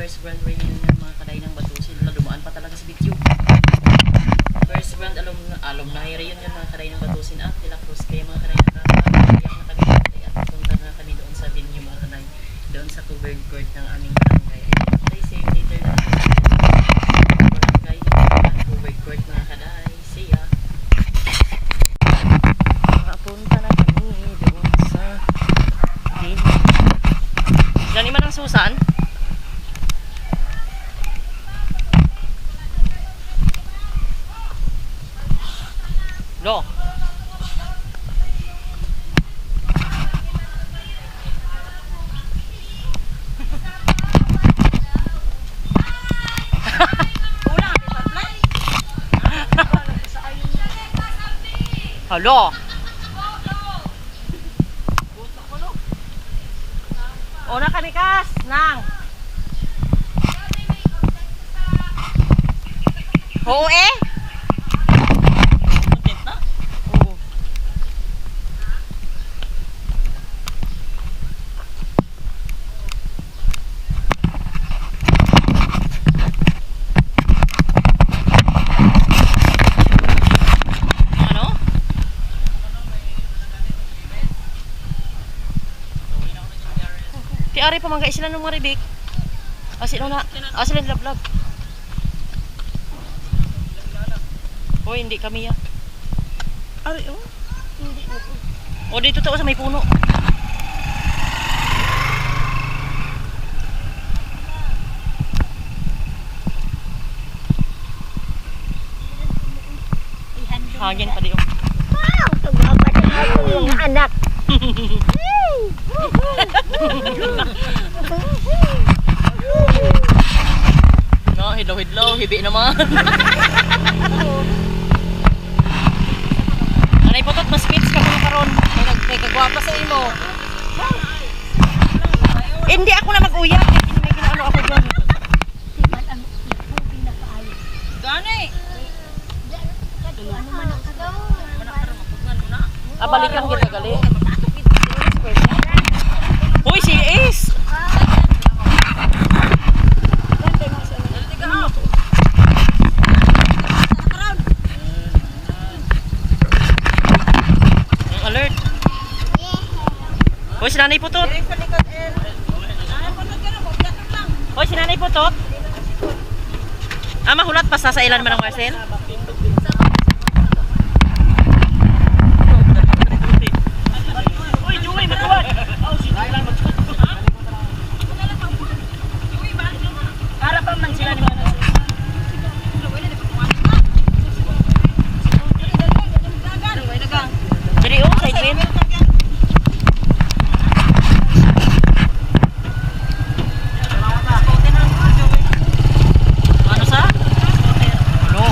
first brand reunion ng mga kaday ng Batusin na dumaan pa talaga sa video. First brand alumni reunion ng mga kaday ng Batusin at De La Cruz. Kaya mga kaday nakakaiyak na kami at punta na kami doon sa venue mga kaday. Doon sa covered court ng aming barangay. Ay, see you later na barangay ng covered court mga kaday. See ya! Makapunta na kami doon sa venue. Gani man ang Susan? Lo. Halo. Una kami kas nang. Oo eh. Content na? Oo. Ano? Ti ari pa man sila nung maribik. Asin na. Asin lablab. Hoy, hindi kami ya. Ari oh. Hindi mo. O dito to sa may puno. Hangin pa di oh. Wow, tumapat ang mga anak. No, hidlaw-hidlaw, hibi naman. Anay potot, mas fits ka muna karon. May kagwapa sa imo. Hindi ako na mag-uyap. May ginaano ako dyan. Timan ang pinakaayos. Gani! Ano man ang kagaw? Balikan kita gali. Uy, si Ace! Alert! Hoy, si Nanay Putot! Hoy, si Nanay Putot! Mahulat pa sa ilan man ang Marcel? Uy, Joey, matuwad! Para pa man sila ni Manang. Jadi oh, side wind. Ano sa? Ano?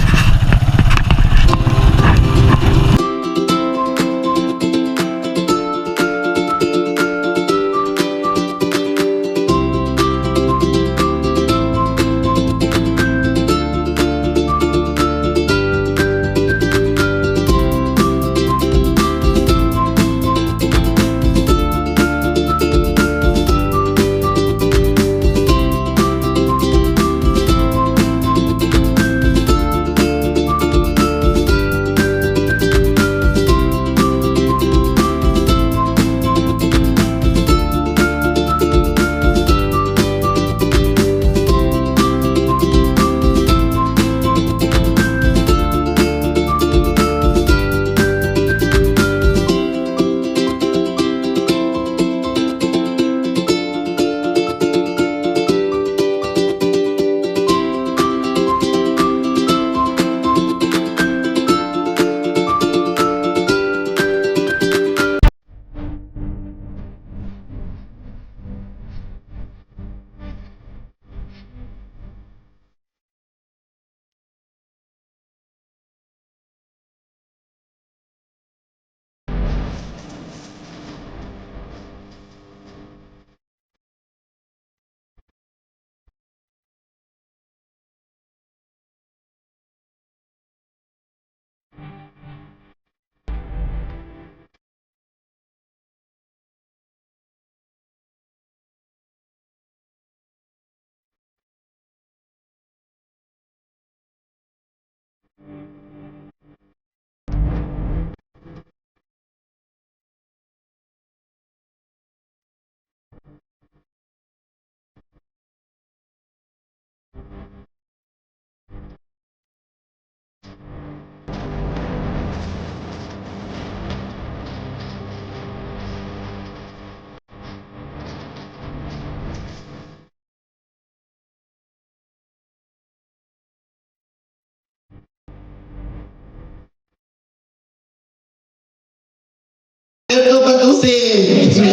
Oh!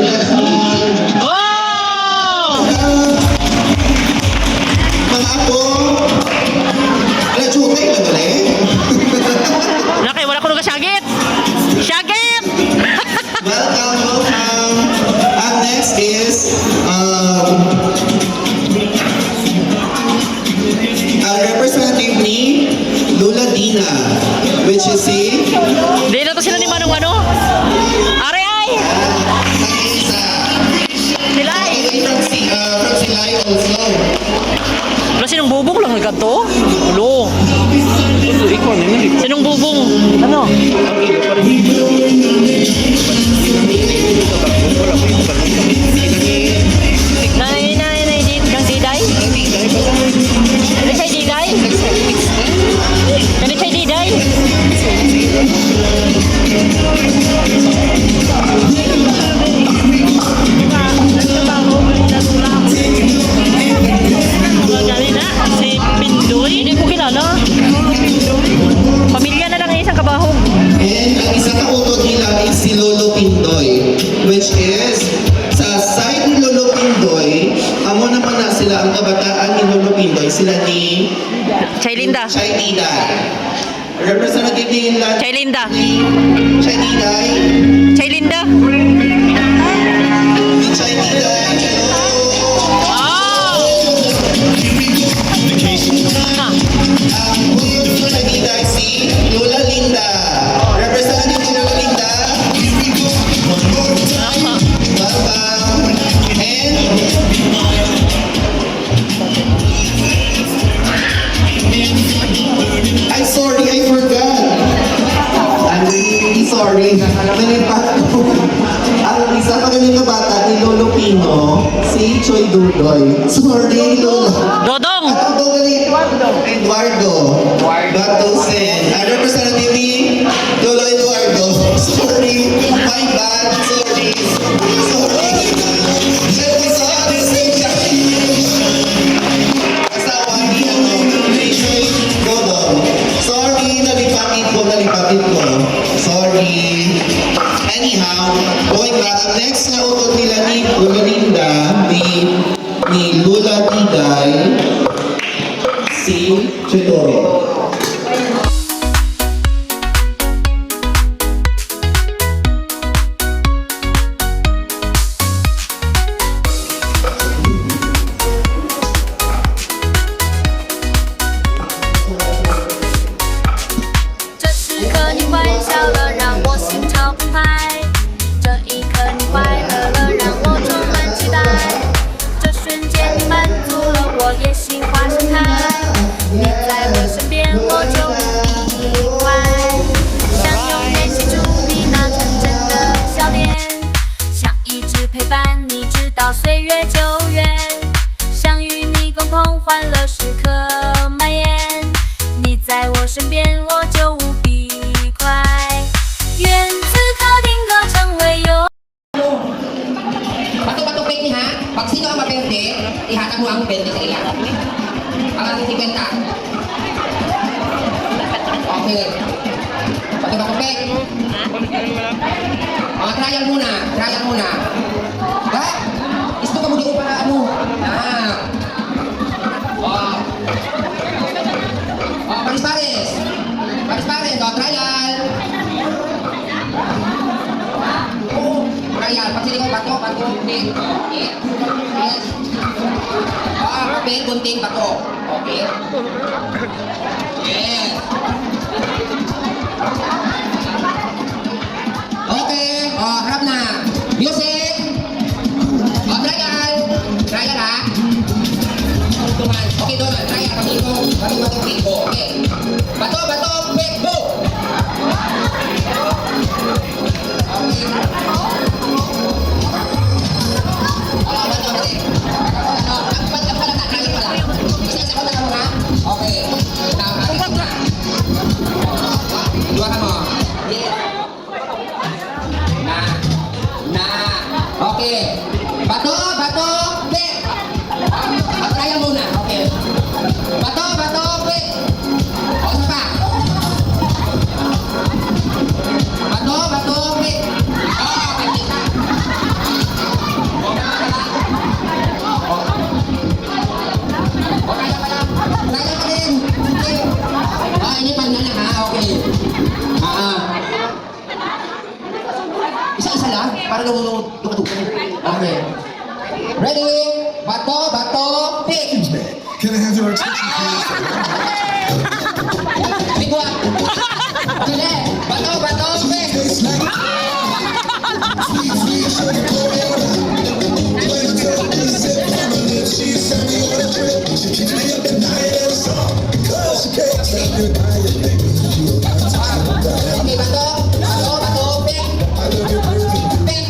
Mga apo, ala chutay na dali. Laki, wala ko nung kasyagit! Syagit! Welcome. Up next is ang representative ni Lola Dina, which is si Di na to sila ni Manong ano? Are ay! Isa. Silay! From Silay also. Wala sinong bubong lang nagkanto? Ulo! Sinong bubong? Ano? Nay, kang diday? Ano siya diday? Ano siya diday? Si Pindoy? Hindi ko kilala. Pamilya na lang isang kabahog. And ang isang kautod nila is si Lolo Pindoy, which is sa side ni Lolo Pindoy, amo naman na sila ang kabataan ni Lolo Pindoy, sila ni Chay Linda. Chay Diday. Representative nila Chay Linda. Chay Diday. Chay Linda. Chay Diday. Wow! Ah. Chay Diday si Lola Linda. Representative ni Lola Linda. Welcome. And I'm sorry, I forgot. I'm really sorry. Nalipat ko. Ang isa pa galing na bata ni Lolo Pino, si Choy Dudoy. Sorry, Lola. Dodong! Ano daw galing? Eduardo. Batusen. Ang representative ni Lolo Eduardo. Sorry. My bad. Sorry. Sorry. Asawa ni Choy Dodong. Sorry, nalipatin ko. Sorry. Anyhow, going back, ang next na utod nila ni Lola Linda, ni Lola Diday, si Chidoro. Pag sino ang mapente, ihatag mo ang 20 sa iya. Ang ating 50. Okay. Bato-bato pek. Trial muna. Ha? Gusto ka mo di para ano? Paris-paris. Paris-paris. Trial. Trial. Pag sino ko bato. Okay. Yes. Kapit, gunting, bato. Okay. Yes. Okay. Harap na. Music. Trial ha. Okay, doon. Trial. Bato, pick, go. Okay. Bato, pick, go. Okay. Okay. Bato, pick. Trial muna. Okay. Bato, pick. O, isa pa. Bato, pick. Okay, kita. lumatuto. Okay. Ready? Bato, pick! Can I have your attention, please? Bigwa! Dali! Bato, pick! Okay, bato, pick! Pick!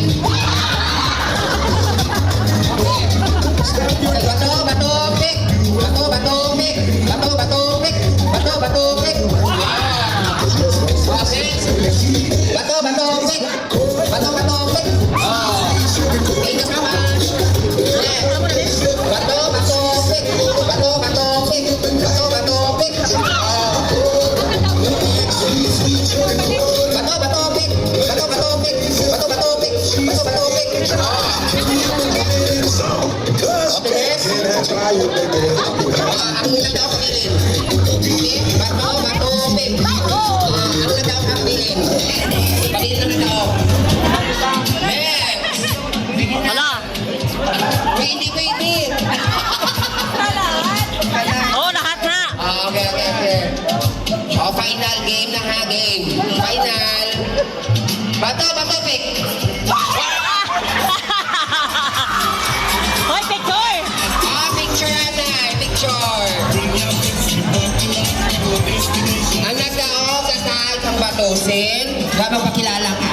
Bato, pick! Bato, pick! Wala. Hindi pwede. Oh, lahat na. Okay. Oh, final game na ha, game. Final. Bato, pick. Hoy, picture! Picture na, picture. Ang nagdaog sa taal ng batusin, habang pakilala ka.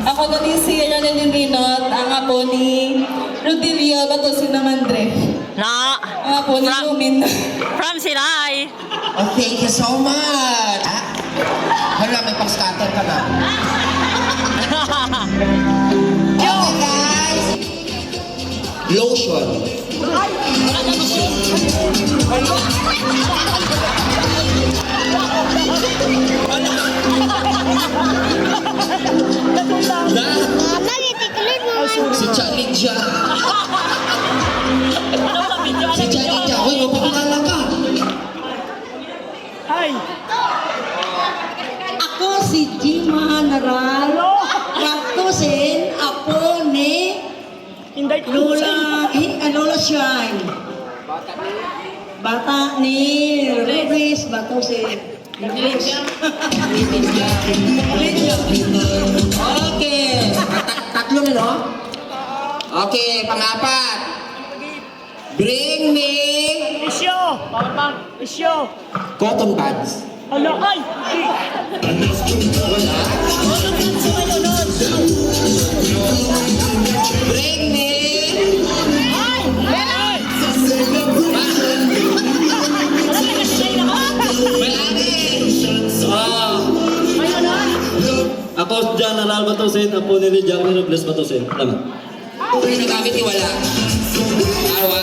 Ako po din si Ranelin Rinot, ang apo ni Rodelio Batusin ng Andre. Na. Ang apo ni Lumin. From Sinai. Oh, thank you so much. Hala, may pang-scatter ka na. Okay, guys. Lotion. Si Charlie Dia. Si Charlie Dia. Hoy, mapakilala ka. Ako si Jima Naral, Batusin, apo ni Lola Shine. Bata ni Rubis Batusin. Okay. Tatlo na, no? Okay, pang-apat. Bring me cotton buds. Bring me Ako General Batusin, apo ni Jackie Robles Batusin. Salamat. Ito yung nagamit ni wala. Arawa.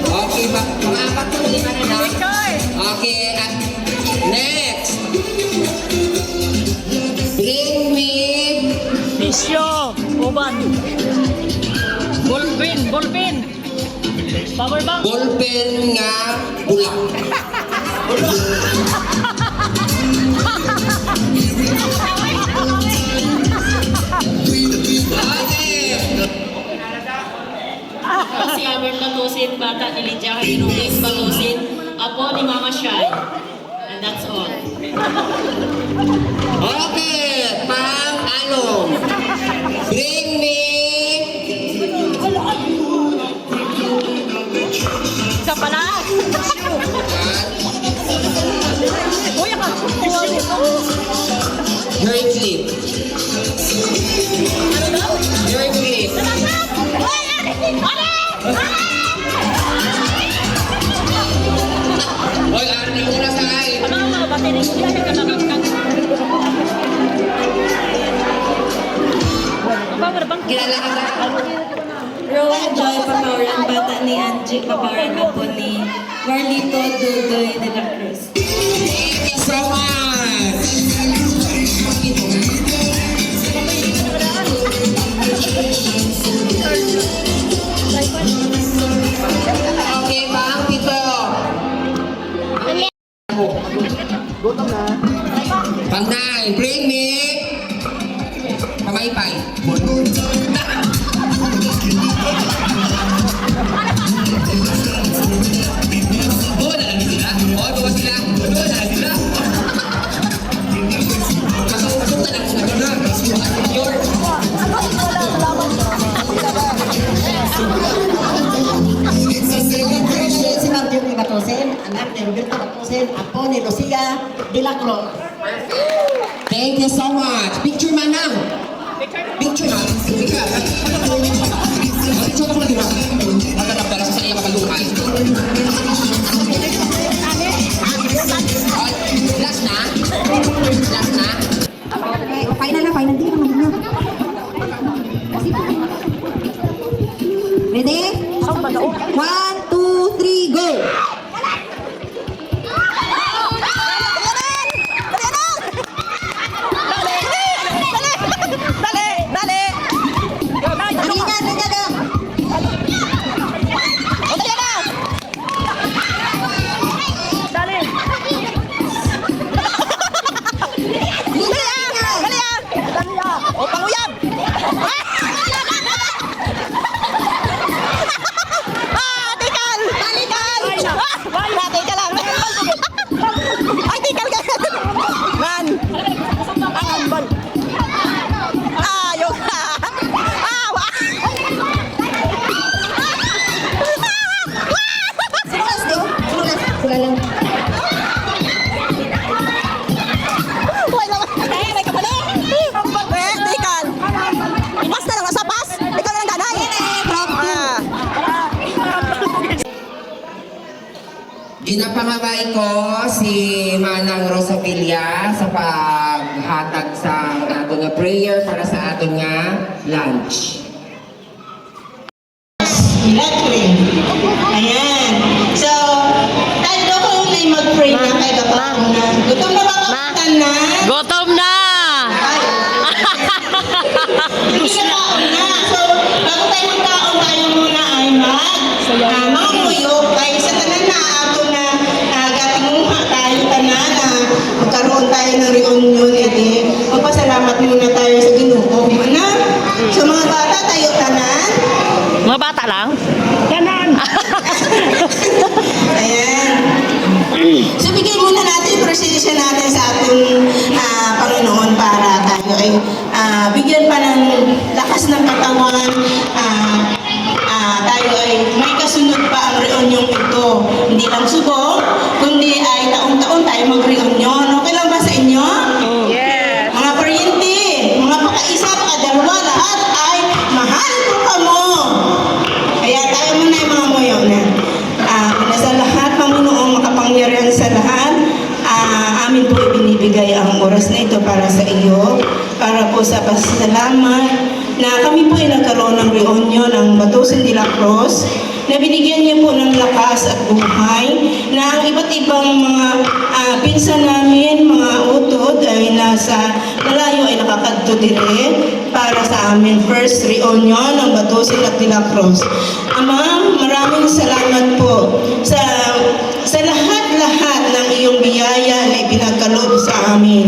Okay, pang-apat ko ulit na. Okay, at next. Bring me Misyo. Uban. Ballpen. Power bank. ballpen nga bulak. Okay. Si Albert Batusin, bata ni Lydia Hinones Batusin, apo ni Mama Shai. And that's all. Okay, pang-ano? Bring me Isa pala. hair clip. Hair clip. Hoy, arni muna sa ay. Kilala ka na? Rowan Joy Paparan, bata ni Angie Paparan, apo ni Marlito Dudoy de la Cruz. Thank you so much. Okay, pang pito. Pang-9, bring me pamaypay. Doon na lang sila. O, doon sila. Doon na lang sila. Masuk na lang sila. Doon na. Secure. Si Marjorie Batusin, anak ni Roberto Batusin, apo ni Lucia de la Cruz. Thank you so much. Picture man lang. Picture na. Picture. Picture ko na di ba? Magkatapdala sa iya makalukay. Last na? Last na? Final na, final. Di naman na. Ready? 1, 2, 3, go! Ginapangabay ko si Manang Rosabilia sa paghatag sa ato nga prayer para sa ato nga lunch. Electric. Ayan. So, tayo ko na mag-pray na kay Kapatuna. Gutom na ba kapitan na? Gutom na! Hindi na taon na. So, bago tayo magkaon, tayo muna ay mag-muyok. Kaya sa tanan na ato na gatinguha tayo tanan na magkaroon tayo ng reunion. Edi, magpasalamat muna tayo sa Ginoo. Ano? So, mga bata, tayo tanan. Mga bata lang? Ayan. So, bigyan muna natin yung presensya natin sa ating Panginoon para tayo ay bigyan pa ng lakas ng katawan. Tayo ay may kasunod pa ang reunion ito. Hindi lang subo, kundi ay taon-taon tayo mag-reunion. Okay lang ba sa inyo? Yes. Mga paryente, mga pakaisa, pakadalawa, lahat ay mahal ko ka mo. Kaya tayo muna yung mga muyo na. Sa lahat, Panginoon, makapangyarihan sa lahat, amin po ibinibigay ang oras na ito para sa iyo, para po sa pasalamat na kami po ay nagkaroon ng reunion ng Batusin de la Cruz, na binigyan niyo po ng lakas at buhay, na ang iba't ibang mga pinsan namin, mga utod ay nasa malayo ay nakakadto dire para sa amin first reunion ng Batusin de la Cruz. Ama, maraming salamat po sa lahat-lahat ng iyong biyaya na ipinagkaloob sa amin.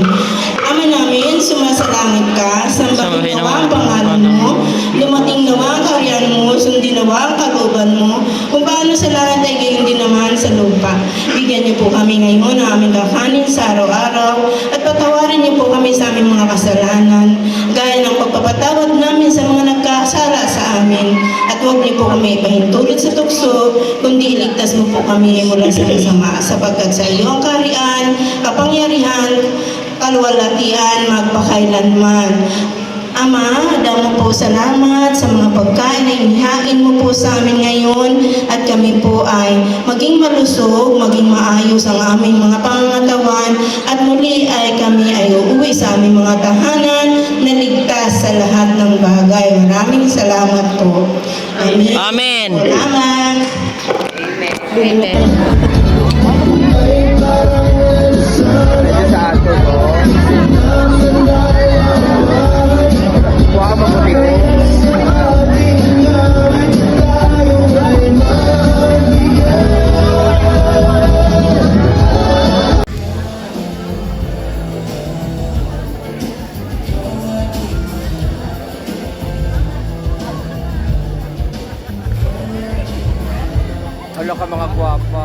Ama namin, sumasalangit ka, sambahin nawa ang pangalan mo, lumating nawa ang kaharian mo, sundin nawa ang kalooban mo, kung paano sa langit ay gayon din naman sa lupa. Bigyan niyo po kami ngayon ng aming kakanin sa araw-araw at patawarin niyo po kami sa aming mga kasalanan, gaya ng pagpapatawad namin sa mga nagkasala sa amin. At huwag niyo po kami ipahintulot sa tukso, kundi iligtas mo po kami mula sa masama, sapagkat sa iyo ang kaharian, kapangyarihan, kaluwalhatian, magpakailanman. Ama, damo po salamat sa mga pagkain na inihain mo po sa amin ngayon at kami po ay maging malusog, maging maayos ang aming mga pangangatawan at muli ay kami ay uuwi sa aming mga tahanan na ligtas sa lahat ng bagay. Maraming salamat po. Amen. Amen. Salamat. Amen. Wala ka mga gwapa.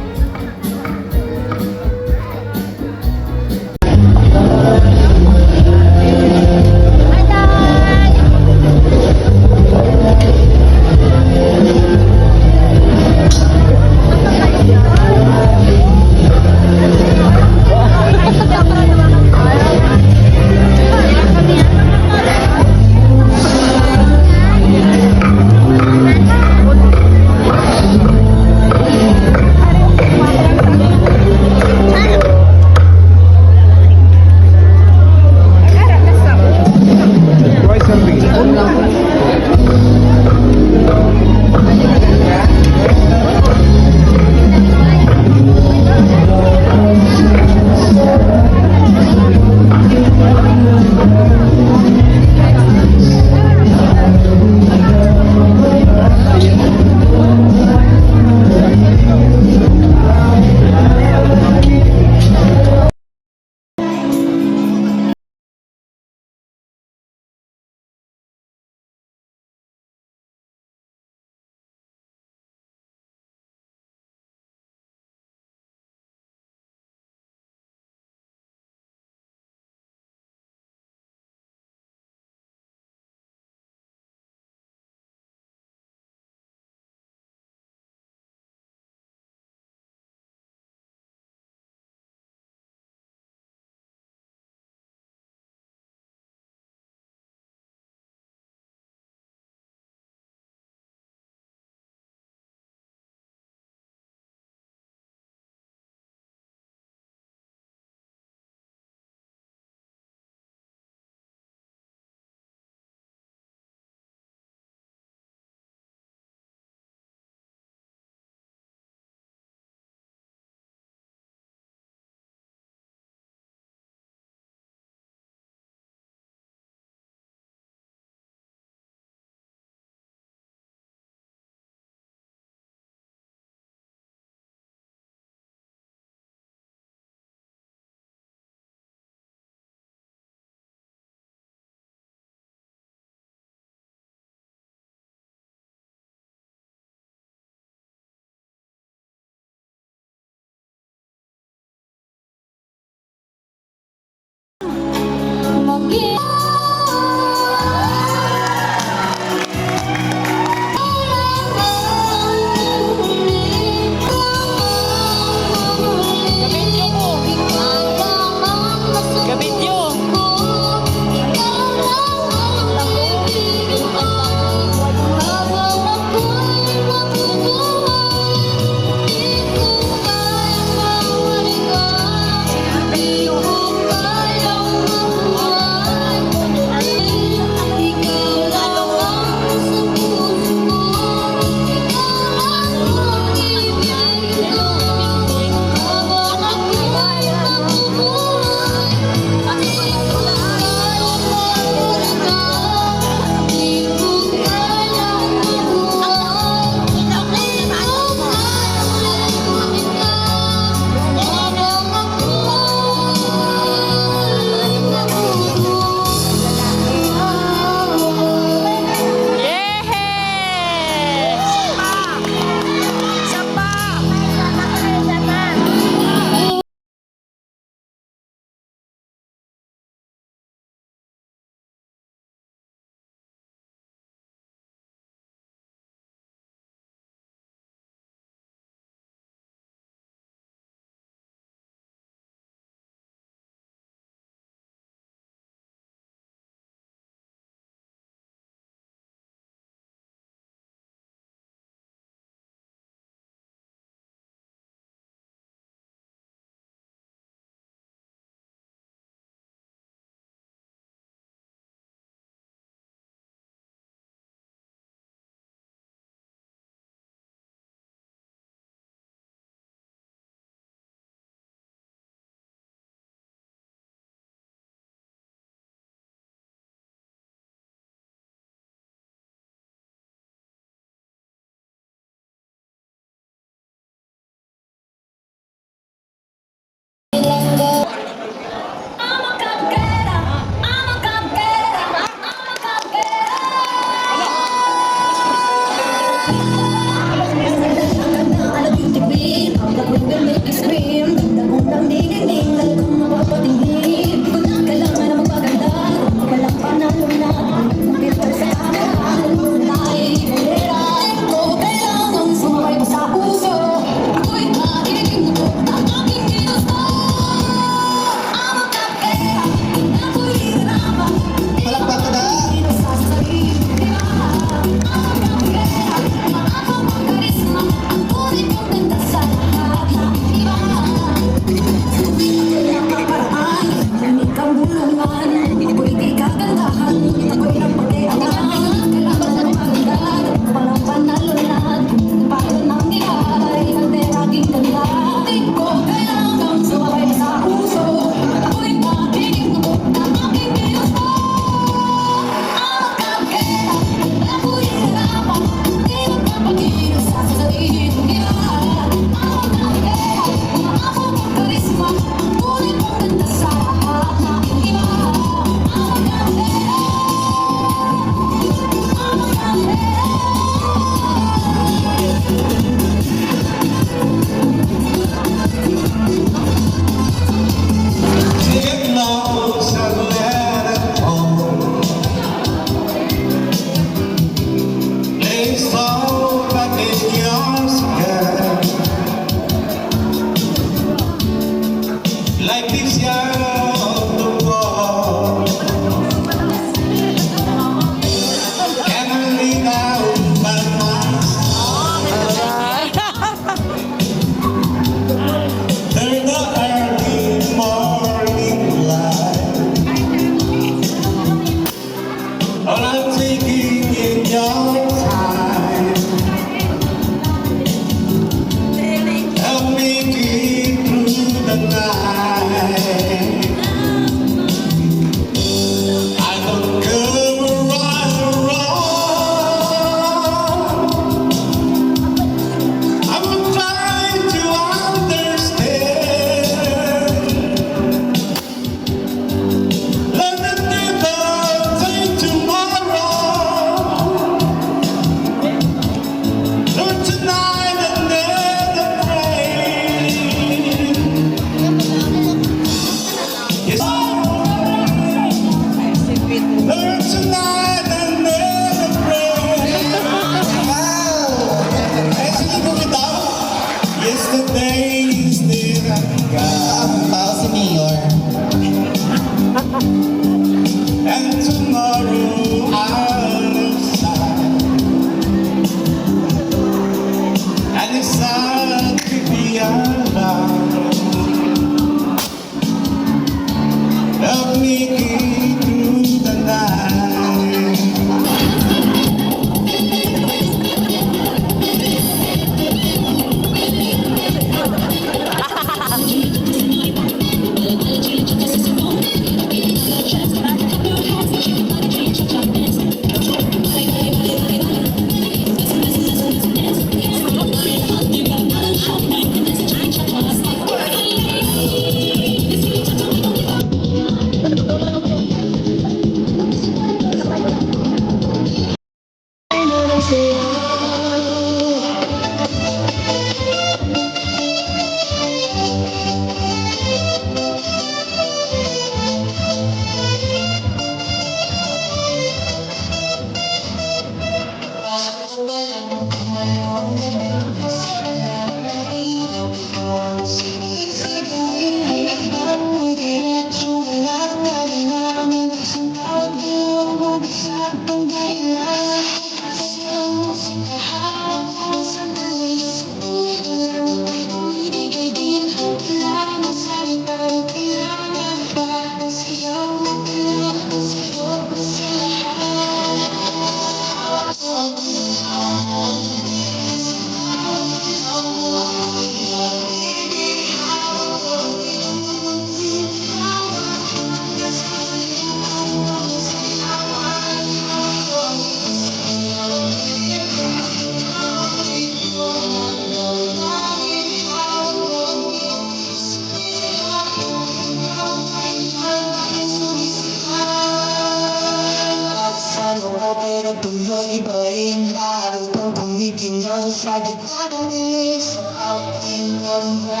Pero tuloy pa rin ang pag-uwitin ng sa gitna ng ilis sa aking mundo.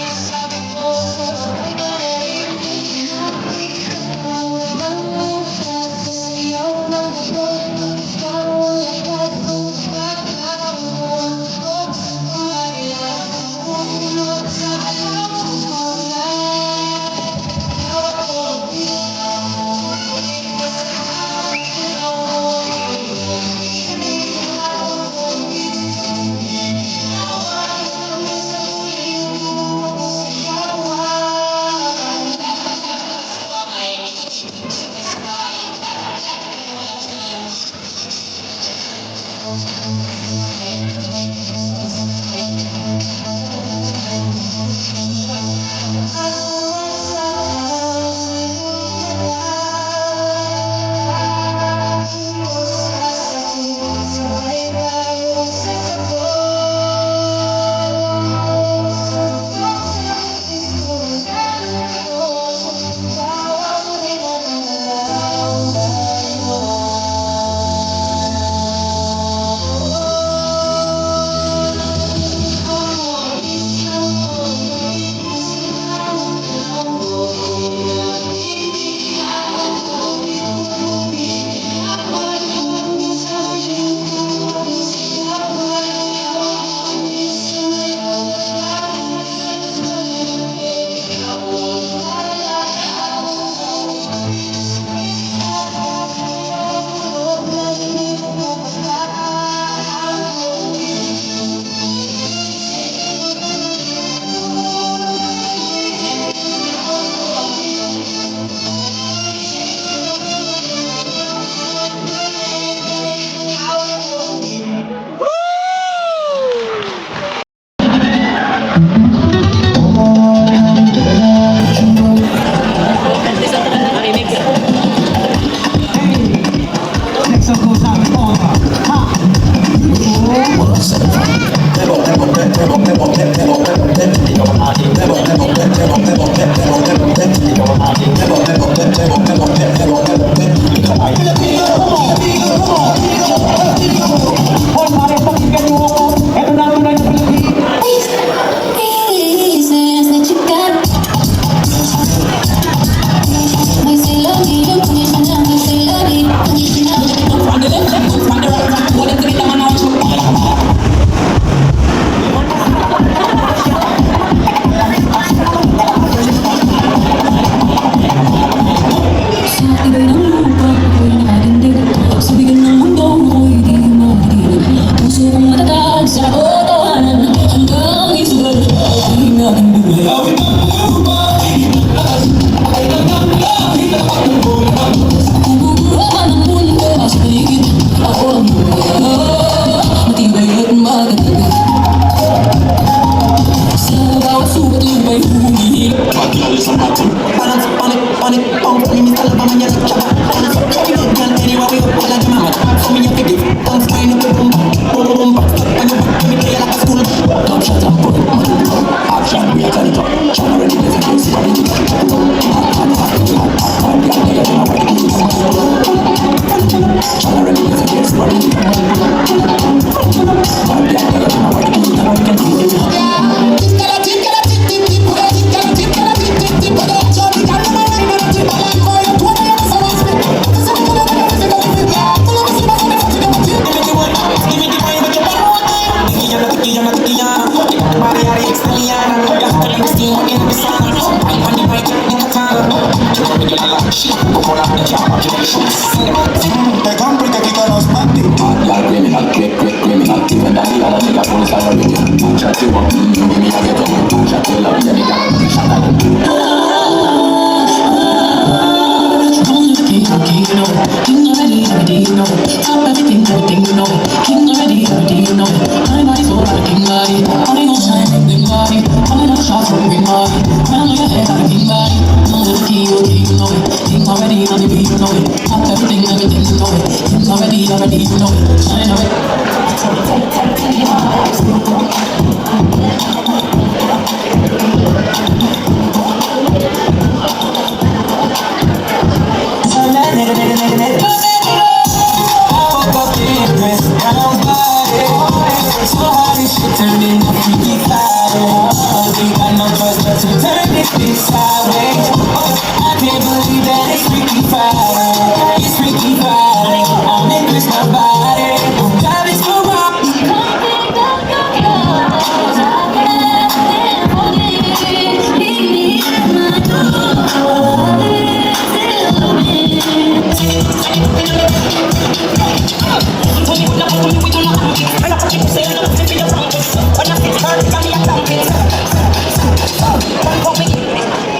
Sabi ko ay maraming nanguhat sa iyong mga buwan. Ikaw ang lahat kong pagkakaroon ko sa kaya ulot sa alam mo na Te compro y te quito los panties.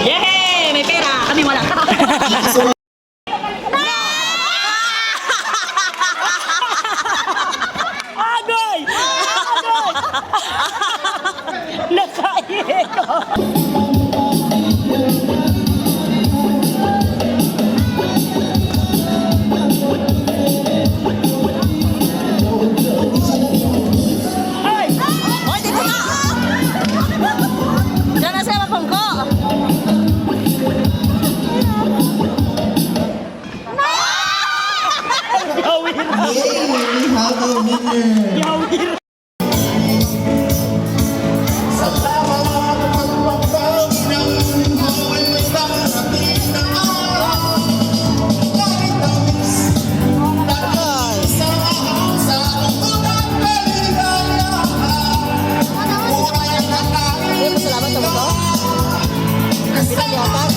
Yay! May pera! Kami wala. Agoy! Nakain ko! Diyan na sa bakong ko! Yay! We have a winner! Sa tama pagpapag ng mundo ay may darating na araw. Kahit tamis, dahil sa unang kaligayahan. Buhay na tayo. Salamat sa mga. Kasama Salamat!